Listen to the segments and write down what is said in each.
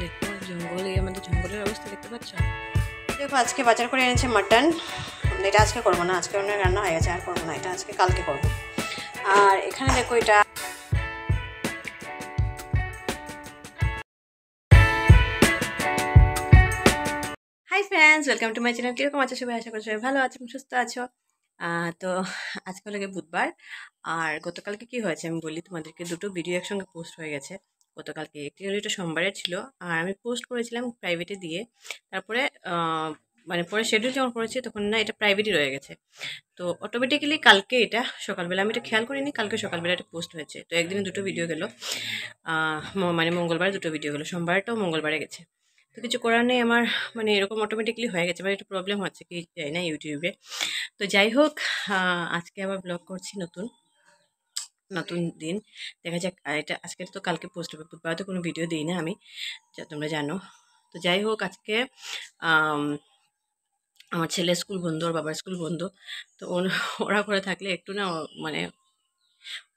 দেখো জঙ্গল, এই আমাদের জঙ্গলের অবস্থা দেখতে পাচ্ছ। দেখো আজকে বাজার করে এনেছে মাটন। এটা আজকে করবো না, আজকে অনেক রান্না হয়ে গেছে, আর করবো না, এটা আজকে কালকে করবো। আর এখানে দেখো এটা hi friends, welcome to my channel. কিরকম আছো সবাই? আশা করি সবাই ভালো আছো, সুস্থ আছো। তো আজকে হলো বুধবার। আর গতকালকে কি হয়েছে আমি বলি তোমাদেরকে। দুটো ভিডিও একসঙ্গে পোস্ট হয়ে গেছে গতকালকে। একটি হলো এটা সোমবারের ছিল, আর আমি পোস্ট করেছিলাম প্রাইভেটে দিয়ে। তারপরে মানে পরে শিডিউল যখন করেছি তখন না এটা প্রাইভেটই রয়ে গেছে। তো অটোমেটিক্যালি কালকে এটা সকালবেলা, আমি এটা খেয়াল করিনি, কালকে সকালবেলা এটা পোস্ট হয়েছে। তো একদিনে দুটো ভিডিও গেল, মানে মঙ্গলবার দুটো ভিডিও গেলো, সোমবারটাও মঙ্গলবারে গেছে। তো কিছু করার নেই আমার, মানে এরকম অটোমেটিকলি হয়ে গেছে, মানে একটু প্রবলেম হচ্ছে কি যাই না ইউটিউবে। তো যাই হোক, আজকে আবার ব্লগ করছি, নতুন নতুন দিন। দেখা যাক। আর এটা আজকে তো কালকে পোস্ট হবে, বুধবার তো কোনো ভিডিও দিই না আমি, যা তোমরা জানো। তো যাই হোক, আজকে আমার ছেলের স্কুল বন্ধ, ওর বাবার স্কুল বন্ধ। তো ওরা করে থাকলে একটু না, মানে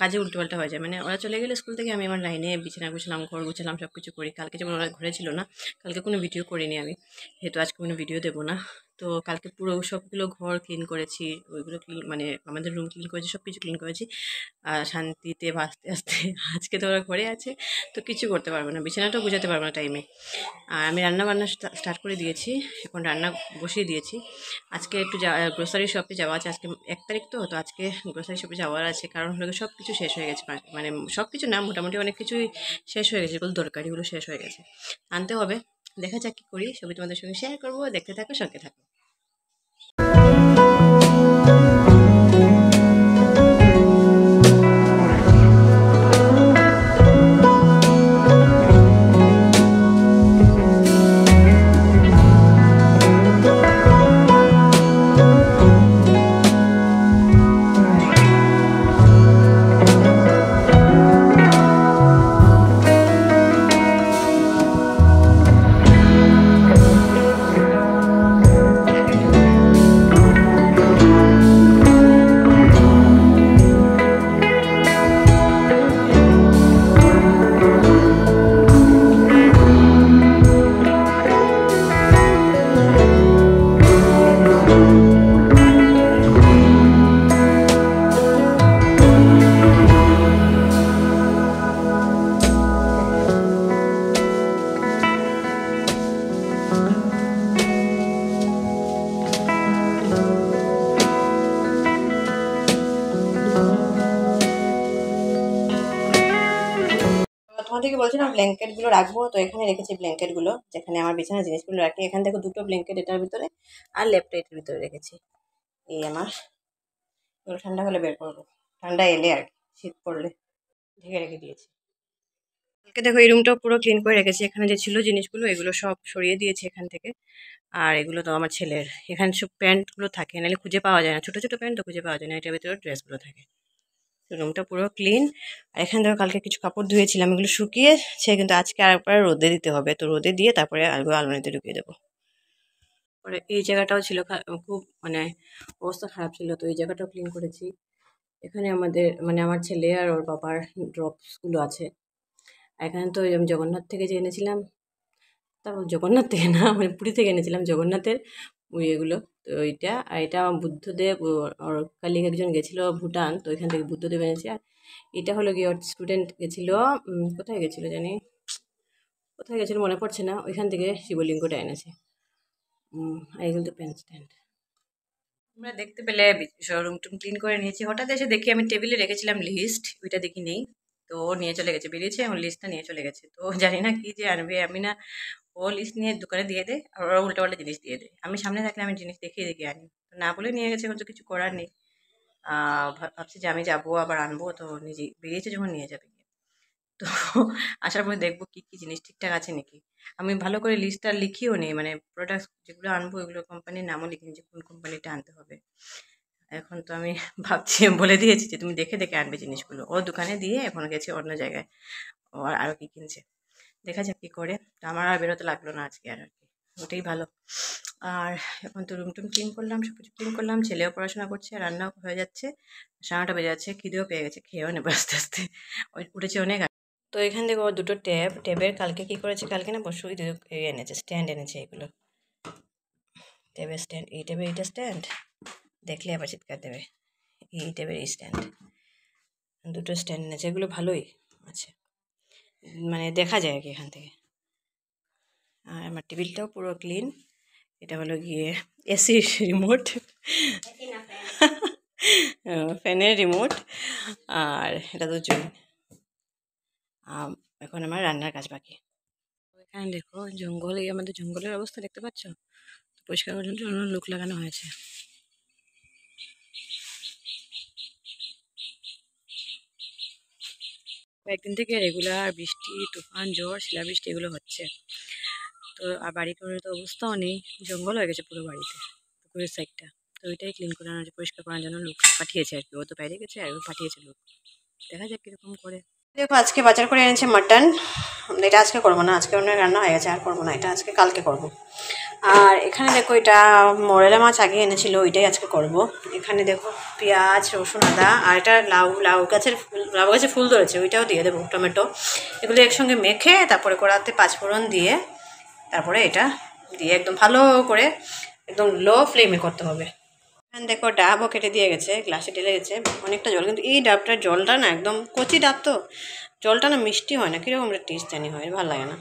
কাজে উল্টোপাল্টা হয়ে যায়। মানে ওরা চলে গেলে স্কুল থেকে আমি আমার লাইনে বিছানা গুছালাম, ঘর গুছালাম, সব কিছু করি। কালকে যেমন ওরা ঘরে ছিল না, কালকে কোনো ভিডিও করিনি আমি, যেহেতু আজকে কোনো ভিডিও দেবো না। তো কালকে পুরো সবগুলো ঘর ক্লিন করেছি, ওইগুলো ক্লিন, মানে আমাদের রুম ক্লিন করেছি, সব কিছু ক্লিন করেছি শান্তিতে বাঁচতে আসতে। আজকে তো ওরা ঘরে আছে, তো কিছু করতে পারবো না, বিছানাটাও গুছাতে পারবো না টাইমে। আর আমি রান্না বান্না স্টার্ট করে দিয়েছি, এখন রান্না বসিয়ে দিয়েছি। আজকে একটু গ্রোসারি শপে যাওয়া আছে, আজকে 1 তারিখ তো আজকে গ্রোসারি শপে যাওয়ার আছে। কারণ হলো সব কিছু শেষ হয়ে গেছে, মানে সব কিছু না, মোটামুটি অনেক কিছুই শেষ হয়ে গেছে, যেগুলো দরকারিগুলো শেষ হয়ে গেছে, আনতে হবে। দেখা যাক কী করি, সবই তোমাদের সঙ্গে শেয়ার করবো, দেখতে থাকো, সঙ্গে থাকো। তোমাদেরকে বলছিলাম ব্ল্যাঙ্কেটগুলো রাখবো, তো এখানে রেখেছি ব্ল্যাঙ্কেটগুলো, যেখানে আমার বিছানার জিনিসগুলো রাখি। এখান থেকে দুটো ব্ল্যাঙ্কেট এটার ভিতরে, আর ল্যাপটপ এটার ভিতরে রেখেছি। এই আমার এগুলো ঠান্ডা হলে বের করবো, ঠান্ডা এলে আর কি, শীত পড়লে ঢেকে রেখে দিয়েছি। কালকে দেখো এই রুমটাও পুরো ক্লিন করে রেখেছি। এখানে যে ছিল জিনিসগুলো এগুলো সব সরিয়ে দিয়েছি এখান থেকে। আর এগুলো তো আমার ছেলের, এখানে সব প্যান্টগুলো থাকে, নাহলে খুঁজে পাওয়া যায় না, ছোটো ছোটো প্যান্ট তো খুঁজে পাওয়া যায় না, এটার ভিতরে ড্রেসগুলো থাকে। রুমটা পুরো ক্লিন। আর এখানে দেখো কালকে কিছু কাপড় ধুয়েছিলাম, এগুলো শুকিয়েছে, কিন্তু আজকে আরেকবার রোদে দিতে হবে। তো রোদে দিয়ে তারপরে আলগো আলমারিতে ঢুকিয়ে দেবো। পরে এই জায়গাটাও ছিল খুব, মানে অবস্থা খারাপ ছিল, তো এই জায়গাটাও ক্লিন করেছি। এখানে আমাদের, মানে আমার ছেলে আর ওর বাবার ড্রপসগুলো আছে। এখানে তো আমি জগন্নাথ থেকে যে এনেছিলাম, তারপর জগন্নাথ থেকে না, মানে পুরী থেকে এনেছিলাম জগন্নাথের এগুলো। তো এইটা, আর এটা আমার বুদ্ধদেব, ওর কালিগ একজন গেছিলো ভুটান, তো এখান থেকে বুদ্ধদেব এনেছে। আর এটা হলো গিয়ে ওর স্টুডেন্ট গেছিলো, কোথায় গেছিলো জানি, কোথায় গেছিলো মনে পড়ছে না, ওইখান থেকে শিবলিঙ্গটা এনেছে। আর এগুলো তো পেন স্ট্যান্ড। তোমরা দেখতে পেলে রুম টুম ক্লিন করে নিয়েছি। হঠাৎ এসে দেখি আমি টেবিলে রেখেছিলাম লিস্ট, ওইটা দেখি নেই। তো ও নিয়ে চলে গেছে, বেরিয়েছে, এখন লিস্টটা নিয়ে চলে গেছে। তো জানি না কি যে আনবে, আমি না, ও লিস্ট নিয়ে দোকানে দিয়ে দেয়, আর ওরা উল্টো পাল্টা জিনিস দিয়ে দেয়। আমি সামনে থাকলে আমি জিনিস দেখিয়ে দেখিয়ে আনি, তো না বলে নিয়ে গেছে, এখন তো কিছু করার নেই। ভাবছি যে আমি যাবো আবার আনবো, তো নিজে বেরিয়েছে যখন নিয়ে যাবে। তো আসার পরে দেখবো কি কি জিনিস ঠিকঠাক আছে নাকি। আমি ভালো করে লিস্টটা লিখিও নেই, মানে প্রোডাক্ট যেগুলো আনবো ওইগুলো কোম্পানির নামও লিখিনি, যে কোন কোম্পানিটা আনতে হবে। এখন তো আমি ভাবছি, বলে দিয়েছি যে তুমি দেখে দেখে আনবে জিনিসগুলো। ও দোকানে দিয়ে এখন গেছে অন্য জায়গায়, ও আরও কি কিনছে, দেখা যাক কী করে। তো আমার আর বেরোতে লাগলো না আজকে আর কি, ওটাই ভালো। আর এখন তো রুম টুম ক্লিন করলাম, সব কিছু ক্লিন করলাম, ছেলেও পড়াশোনা করছে, রান্নাও হয়ে যাচ্ছে, 9:30 বেজে যাচ্ছে, খিদেও পেয়ে গেছে, খেয়েও নেবে আস্তে আস্তে, উঠেছে অনেক। তো এখান থেকে ও দুটো ট্যাবের কালকে কি করেছে, কালকে না পরশু এনেছে, স্ট্যান্ড এনেছে এগুলো, ট্যাবের স্ট্যান্ড, এই ট্যাবের এইটা স্ট্যান্ড, দেখলে আবার চিৎকার দেবে, এই ট্যাবের এই স্ট্যান্ড, দুটো স্ট্যান্ড এনেছে, এগুলো ভালোই আছে, মানে দেখা যায় আর কি এখান থেকে। আর আমার টেবিলটাও পুরো ক্লিন। এটা হলো গিয়ে এসির রিমোট, ফ্যানের রিমোট, আর এটা তো জুই। এখন আমার রান্নার কাজ বাকি। এখানে দেখো জঙ্গল, এই আমাদের জঙ্গলের অবস্থা দেখতে পাচ্ছ, পরিষ্কার করার জন্য লোক লাগানো হয়েছে। কয়েকদিন থেকে রেগুলার বৃষ্টি, তুফান, ঝড়, শিলাবৃষ্টি এগুলো হচ্ছে। তো আর বাড়ি করে তো অবস্থাও নেই, জঙ্গল হয়ে গেছে পুরো বাড়িতে, পুকুরের সাইডটা। তো ওইটাই ক্লিন করানোর, পরিষ্কার করার জন্য লোক পাঠিয়েছে আর কি, ও তো বাইরে গেছে আর ও পাঠিয়েছে লোক, দেখা যাক কিরকম করে। দেখো আজকে বাজার করে এনেছে মাটন, এটা আজকে করবো না, আজকে অনেক রান্না হয়ে গেছে, আর করবো না এটা, আজকে কালকে করব। আর এখানে দেখো এটা মোরেলা মাছ আগে এনেছিল, ওইটাই আজকে করব। এখানে দেখো পেঁয়াজ, রসুন, আদা, আর এটা লাউ গাছের ফুল ধরেছে, ওইটাও দিয়ে দেবো, টমেটো, এগুলো একসঙ্গে মেখে তারপরে কড়াতে পাঁচফোড়ন দিয়ে তারপরে এটা দিয়ে একদম ভালো করে একদম লো ফ্লেমে করতে হবে। এখানে দেখো ডাবও কেটে দিয়ে গেছে, গ্লাসে ঢেলে গেছে অনেকটা জল, কিন্তু এই ডাবটার জলটা না একদম কচি ডাব, তো জলটা না মিষ্টি হয় না, কীরকম একটা টেস্ট জানি হয়, ভালো লাগে না।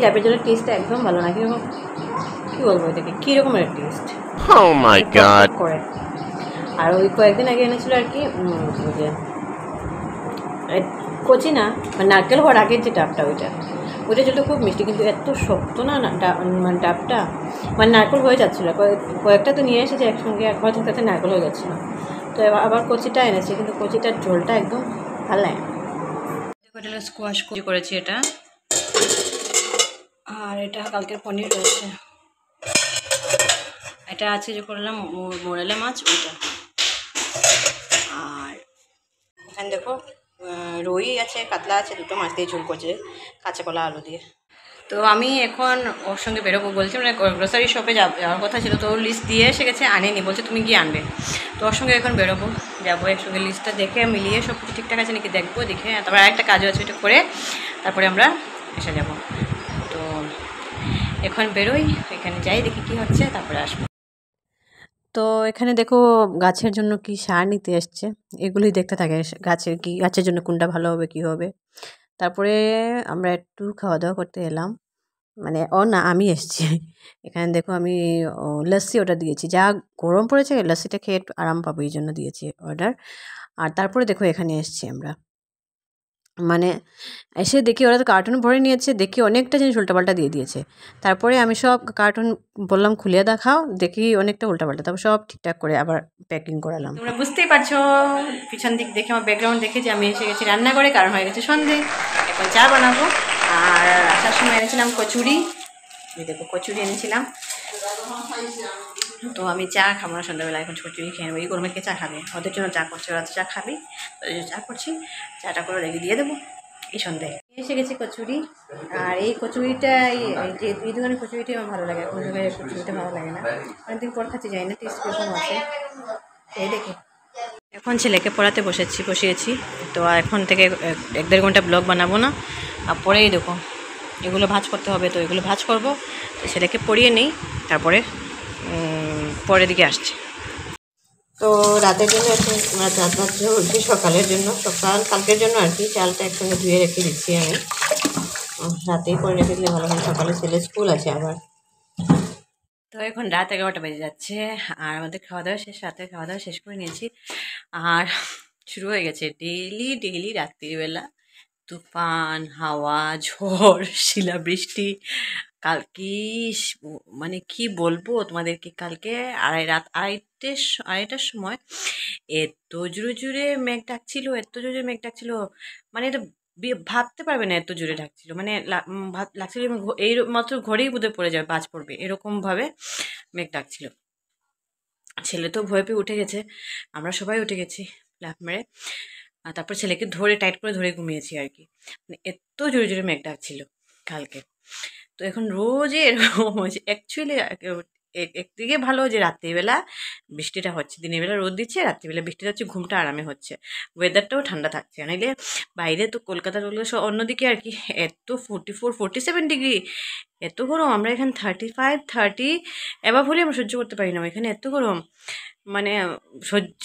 ডাবের জলের টেস্টটা একদম ভালো না, কীরকম, কী বলবো এটাকে, কীরকমের টেস্ট করে। আর ওই কয়েকদিন আগে এনেছিল আর কি, ওই যে কচি না, মানে নারকেল হওয়ার আগের যে ডাবটা, ওইটা জলটা খুব মিষ্টি, কিন্তু এত শক্ত না মানে ডাবটা, মানে নারকেল হয়ে যাচ্ছিলো, কয়েকটা তো নিয়ে এসেছে একসঙ্গে, একবার থাকতে নারকেল হয়ে যাচ্ছিলো। তো আবার কচিটা এনেছে, কিন্তু কচিটার ঝোলটা একদম ভালো লাগে না। স্কোয়াশ করেছি এটা, আর এটা কালকের পনির রয়েছে, এটা আজকে যে করলাম মোরেলা মাছ ওইটা। আর এখানে দেখো রুই আছে, কাতলা আছে, দুটো মাছ দিয়ে ঝোল করছে কাঁচা কলা আলু দিয়ে। তো আমি এখন ওর সঙ্গে বেরোবো বলছি, মানে গ্রোসারি শপে যাওয়ার কথা ছিল, তো ওর লিস্ট দিয়ে এসে গেছে, আনেনি, বলছে তুমি গিয়ে আনবে। তো ওর সঙ্গে এখন বেরোবো, যাবো একসঙ্গে, লিস্টটা দেখে মিলিয়ে সব কিছু ঠিকঠাক আছে নাকি দেখবো, দেখে তারপর আরেকটা কাজও আছে, ওইটা করে তারপরে আমরা এসে যাব। তো এখন বেরোই, এখানে যাই, দেখি কি হচ্ছে, তারপরে আসবো। তো এখানে দেখো গাছের জন্য কি সার নিতে এসছে, এগুলোই দেখতে থাকে, গাছের জন্য কোনটা ভালো হবে কি হবে। তারপরে আমরা একটু খাওয়া দাওয়া করতে এলাম, মানে না আমি এসছি। এখানে দেখো আমি লস্যি অর্ডার দিয়েছি, যা গরম পড়েছে লস্যিটা খেয়ে একটু আরাম পাবো, এই জন্য দিয়েছি অর্ডার। আর তারপরে দেখো এখানে এসছি আমরা, মানে এসে দেখি ওরা তো কার্টুন ভরে নিয়েছে, দেখি অনেকটা জিনিস উল্টাপাল্টা দিয়ে দিয়েছে। তারপরে আমি সব কার্টুন বললাম খুলে দেখাও, দেখি অনেকটা উল্টাপাল্টা, তারপর সব ঠিকঠাক করে আবার প্যাকিং করালাম। তোমরা বুঝতেই পারছো পিছন দিক দেখে, আমার ব্যাকগ্রাউন্ড দেখে, যে আমি এসে গেছি রান্না করে, কারণ হয়ে গেছে সন্ধে, এখন চা বানাবো। আর আসার সময় এনেছিলাম কচুরি, দেখো কচুরি এনেছিলাম, তো আমি চা খাবো না সন্ধ্যাবেলা, এখন কচুরি খেয়ে নেবো, এই গরমে কে চা খাবে, ওদের জন্য চা করছি, ওরা তো চা খাবে, ওদের জন্য চা করছি, চাটা করে রেখে দিয়ে দেবো এই সন্ধ্যায়। এসে গেছি কচুরি, আর এই কচুরিটা যে এই দোকানের কচুরিটাই আমার ভালো লাগে, কোন দোকানের কচুরিটা ভালো লাগে না, অনেকদিন পর খাচ্ছি, যাই না টেস্ট কীরকম আছে এই দেখে। এখন ছেলেকে পড়াতে বসিয়েছি, তো এখন থেকে 1-1.5 ঘন্টা ব্লগ বানাবো না, আর পরেই দেখো এগুলো ভাজ করতে হবে, তো এগুলো ভাজ করবো, তো ছেলেকে পড়িয়ে নেই, তারপরে পরের দিকে আসছে। তো রাতের জন্য এখন রাত বাজছে উল্টে সকালের জন্য, কালকের জন্য আর কি, চালটা একসঙ্গে ধুয়ে রেখে দিচ্ছি আমি, রাতেই করে রেখে দিলে ভালো হয়, সকালে ছেলে স্কুল আছে আবার। তো এখন রাত 11টা বেজে যাচ্ছে, আর আমাদের খাওয়া দাওয়া শেষ, রাতের খাওয়া দাওয়া শেষ করে নিয়েছি, আর শুরু হয়ে গেছে ডেইলি রাত্রিবেলা তুফান, হাওয়া, ঝড়, শিলাবৃষ্টি। কালকে মানে কি বলবো তোমাদেরকে, কালকে রাত আড়াইটার সময় এত জোরে মেঘ ডাকছিল, মানে এটা ভাবতে পারবে না, এত জোরে ডাকছিল, মানে লাগছিল এই মাত্র ঘরেই বোধহয় পড়ে যাবে, বাজ পড়বে, এরকমভাবে মেঘ ডাকছিল। ছেলে তো ভয় পেয়ে উঠে গেছে, আমরা সবাই উঠে গেছি লাফ মেরে, আর তারপর ছেলেকে টাইট করে ধরে ঘুমিয়েছি আর কি, মানে এত জোরে মেঘ ডাকছিল কালকে। তো এখন রোজই এরকম হয়েছে, অ্যাকচুয়ালি একদিকে ভালো যে রাত্রিবেলা বৃষ্টিটা হচ্ছে, দিনের বেলা রোদ দিচ্ছে, রাত্রিবেলা বৃষ্টিটা হচ্ছে, ঘুমটা আরামে হচ্ছে, ওয়েদারটাও ঠান্ডা থাকছে। নাইলে বাইরে তো কলকাতা টলকাতা অন্যদিকে আর কি এত 44-47 ডিগ্রি, এত গরম। আমরা এখানে 35-30 এবার হলে আমরা সহ্য করতে পারি না, এখানে এত গরম মানে সহ্য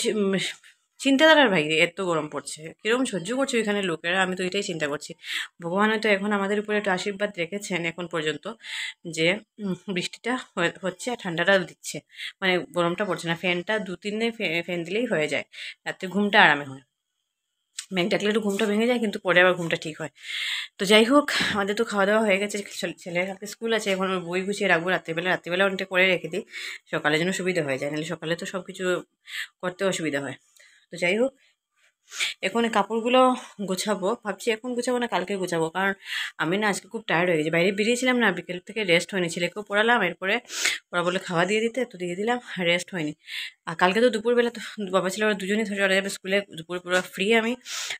চিন্তাধারার বাইরে এত গরম পড়ছে। কিরকম সহ্য করছে এখানে লোকেরা, আমি তো এটাই চিন্তা করছি। ভগবান হয়তো এখন আমাদের উপরে একটু আশীর্বাদ রেখেছেন এখন পর্যন্ত, যে বৃষ্টিটা হচ্ছে আর ঠান্ডাটাও দিচ্ছে, মানে গরমটা পড়ছে না। ফ্যানটা 2-3 দিন ফ্যান দিলেই হয়ে যায়, রাত্রে ঘুমটা আরামে হয়। মেঘ ডাকলে একটু ঘুমটা ভেঙে যায়, কিন্তু পরে আবার ঘুমটা ঠিক হয়। তো যাই হোক, আমাদের তো খাওয়া দাওয়া হয়ে গেছে, ছেলের কালকে স্কুল আছে, এখন ওর বই গুছিয়ে রাখবো রাত্রিবেলা অনেকটা করে রেখে দিই, সকালের জন্য সুবিধা হয়ে যায়, নাহলে সকালে তো সব কিছু করতে অসুবিধা হয়। তো যাই হোক, এখন এই কাপড়গুলো গোছাবো, ভাবছি এখন গোছাবো না কালকে গোছাবো, কারণ আমি না আজকে খুব টায়ার্ড হয়ে গেছি, বাইরে বেরিয়েছিলাম না, বিকেল থেকে রেস্ট হয়নি। ছেলেকেও পড়ালাম, এরপরে ওরা বলে খাওয়া দিয়ে দিতে, তো দিয়ে দিলাম, রেস্ট হয়নি। আর কালকে তো দুপুরবেলা তো বাবা ছেলে ওরা দুজনেই চলে যাবে স্কুলে, দুপুরে পুরো ফ্রি আমি,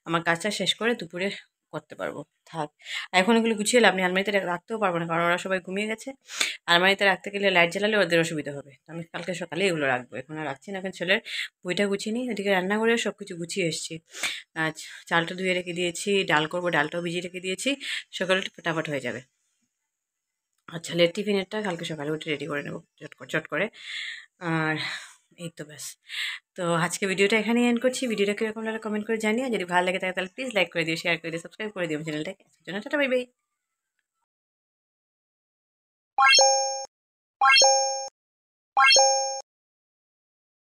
আমার কাজটা শেষ করে দুপুরে করতে পারবো। থাক, আর এখন এগুলো গুছিয়ে লাভ নেই, আলমারিতে রাখতেও পারবো না, কারণ ওরা সবাই ঘুমিয়ে গেছে। আলমারিতে রাখতে গেলে লাইট জ্বালালে ওদের অসুবিধা হবে, তো আমি কালকে সকালে এগুলো রাখবো, এখন আর রাখছি না। এখন ছেলের বইটা গুছিয়ে নিই, ওদিকে রান্না করে সব কিছু গুছিয়ে এসেছি। চালটা ধুয়ে রেখে দিয়েছি, ডাল করবো, ডালটাও ভিজিয়ে রেখে দিয়েছি, সকালে একটু ফটাফট হয়ে যাবে। আর ছেলের টিফিনেরটা কালকে সকালে উঠে রেডি করে নেবো চট করে। আর এই তো ব্যাস। তো আজকে ভিডিওটা এখানেই এন্ড করছি। ভিডিওটা কীরকম লাগলে কমেন্ট করে জানিও, যদি ভালো লাগে থাকে তাহলে প্লিজ লাইক করে দিও, শেয়ার করে দিও, সাবস্ক্রাইব করে দিও চ্যানেলটাকে। আজকের জন্য টাটা, বাই বাই।